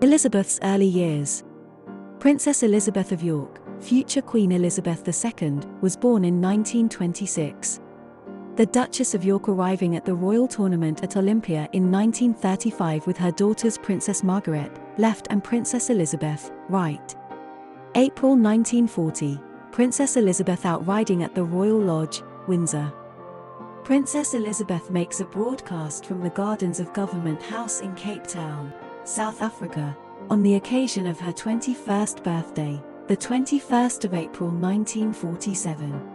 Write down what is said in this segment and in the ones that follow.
Elizabeth's early years. Princess Elizabeth of York, future Queen Elizabeth II, was born in 1926. The Duchess of York arriving at the royal tournament at Olympia in 1935 with her daughters Princess Margaret, left, and Princess Elizabeth, right. April 1940, Princess Elizabeth out riding at the Royal Lodge, Windsor. Princess Elizabeth makes a broadcast from the Gardens of Government House in Cape Town, South Africa, on the occasion of her 21st birthday, the 21st of April 1947.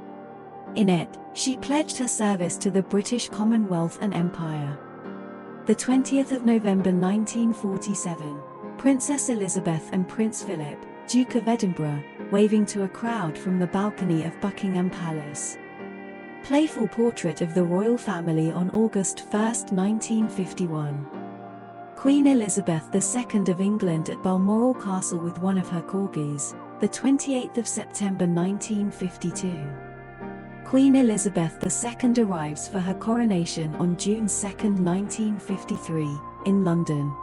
In it, she pledged her service to the British Commonwealth and Empire. The 20th of November 1947, Princess Elizabeth and Prince Philip, Duke of Edinburgh, waving to a crowd from the balcony of Buckingham Palace. Playful portrait of the royal family on August 1, 1951. Queen Elizabeth II of England at Balmoral Castle with one of her corgis, the 28th of September 1952. Queen Elizabeth II arrives for her coronation on June 2, 1953, in London.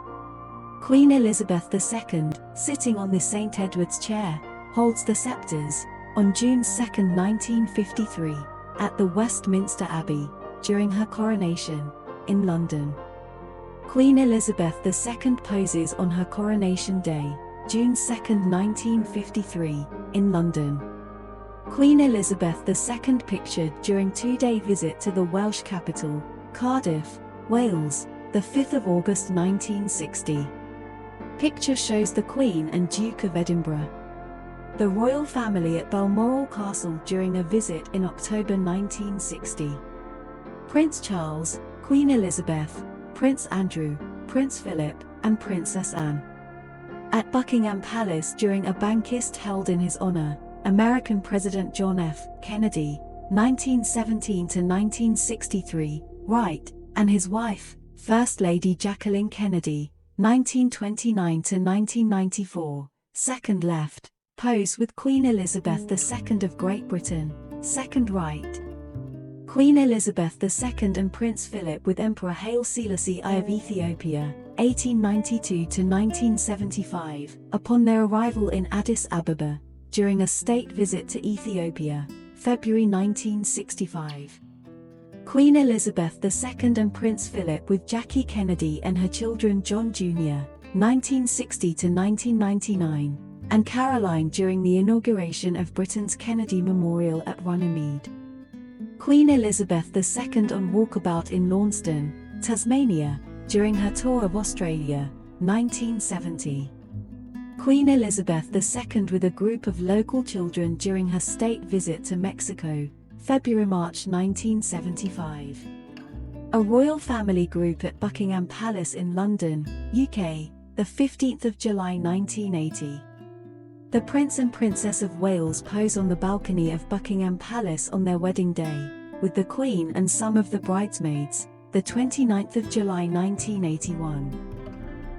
Queen Elizabeth II, sitting on the St. Edward's chair, holds the sceptres, on June 2, 1953, at the Westminster Abbey, during her coronation, in London. Queen Elizabeth II poses on her coronation day, June 2, 1953, in London. Queen Elizabeth II pictured during two-day visit to the Welsh capital, Cardiff, Wales, the 5th of August 1960. Picture shows the Queen and Duke of Edinburgh. The royal family at Balmoral Castle during a visit in October 1960. Prince Charles, Queen Elizabeth, Prince Andrew, Prince Philip, and Princess Anne. At Buckingham Palace during a banquet held in his honor, American President John F. Kennedy, 1917 to 1963, right, and his wife, First Lady Jacqueline Kennedy, 1929 to 1994, second left, pose with Queen Elizabeth II of Great Britain, second right. Queen Elizabeth II and Prince Philip with Emperor Haile Selassie I of Ethiopia, 1892 to 1975, upon their arrival in Addis Ababa, during a state visit to Ethiopia, February 1965. Queen Elizabeth II and Prince Philip with Jackie Kennedy and her children John Jr., 1960 to 1999, and Caroline during the inauguration of Britain's Kennedy Memorial at Runnymede. Queen Elizabeth II on walkabout in Launceston, Tasmania, during her tour of Australia, 1970. Queen Elizabeth II with a group of local children during her state visit to Mexico, February-March 1975. A royal family group at Buckingham Palace in London, UK, the 15th of July 1980. The Prince and Princess of Wales pose on the balcony of Buckingham Palace on their wedding day, with the Queen and some of the bridesmaids, the 29th of July 1981.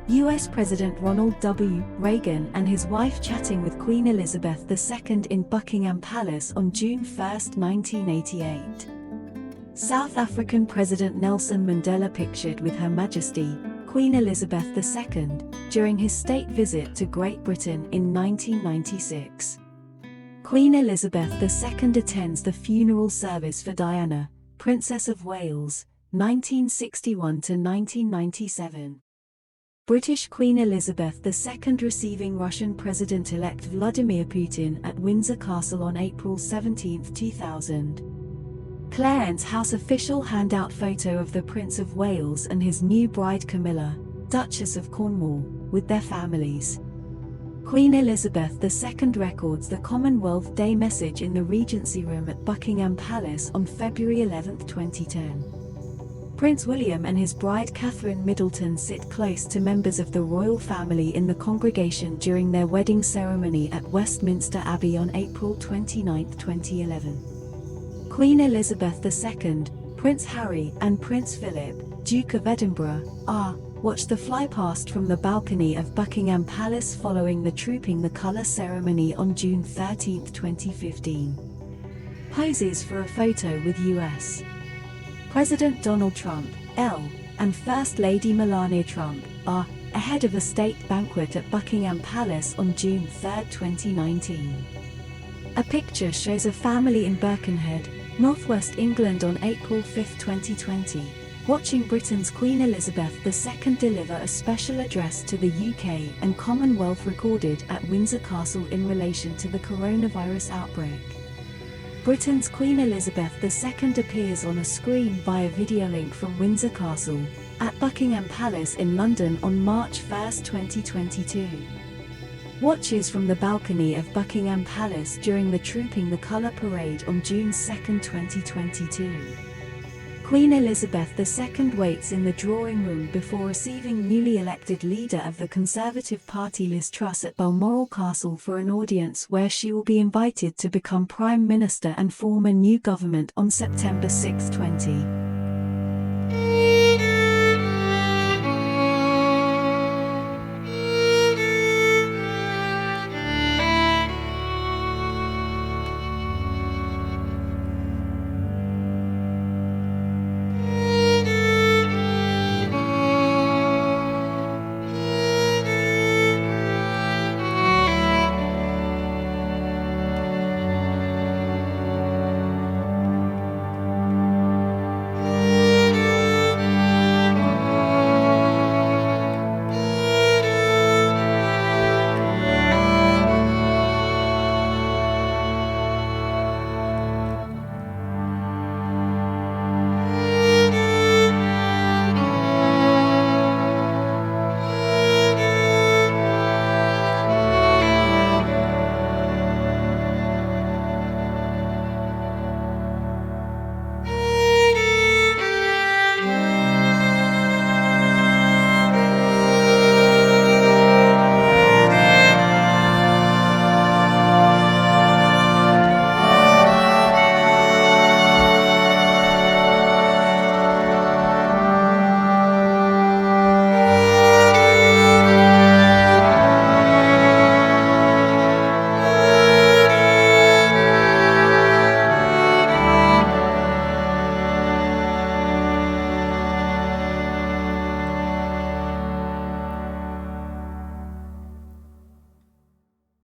US President Ronald W. Reagan and his wife chatting with Queen Elizabeth II in Buckingham Palace on June 1, 1988. South African President Nelson Mandela pictured with Her Majesty, Queen Elizabeth II, during his state visit to Great Britain in 1996. Queen Elizabeth II attends the funeral service for Diana, Princess of Wales, 1961 to 1997. British Queen Elizabeth II receiving Russian President-elect Vladimir Putin at Windsor Castle on April 17, 2000. Clarence House official handout photo of the Prince of Wales and his new bride Camilla, Duchess of Cornwall, with their families. Queen Elizabeth II records the Commonwealth Day message in the Regency Room at Buckingham Palace on February 11, 2010. Prince William and his bride Catherine Middleton sit close to members of the royal family in the congregation during their wedding ceremony at Westminster Abbey on April 29, 2011. Queen Elizabeth II, Prince Harry and Prince Philip, Duke of Edinburgh, watch the flypast from the balcony of Buckingham Palace following the Trooping the Colour ceremony on June 13, 2015. Poses for a photo with US President Donald Trump, and First Lady Melania Trump, ahead of a state banquet at Buckingham Palace on June 3, 2019. A picture shows a family in Birkenhead, northwest England on April 5, 2020, watching Britain's Queen Elizabeth II deliver a special address to the UK and Commonwealth recorded at Windsor Castle in relation to the coronavirus outbreak. Britain's Queen Elizabeth II appears on a screen via video link from Windsor Castle, at Buckingham Palace in London on March 1, 2022. Watches from the balcony of Buckingham Palace during the Trooping the Colour parade on June 2, 2022. Queen Elizabeth II waits in the drawing room before receiving newly elected leader of the Conservative Party Liz Truss at Balmoral Castle for an audience where she will be invited to become Prime Minister and form a new government on September 6, 2020.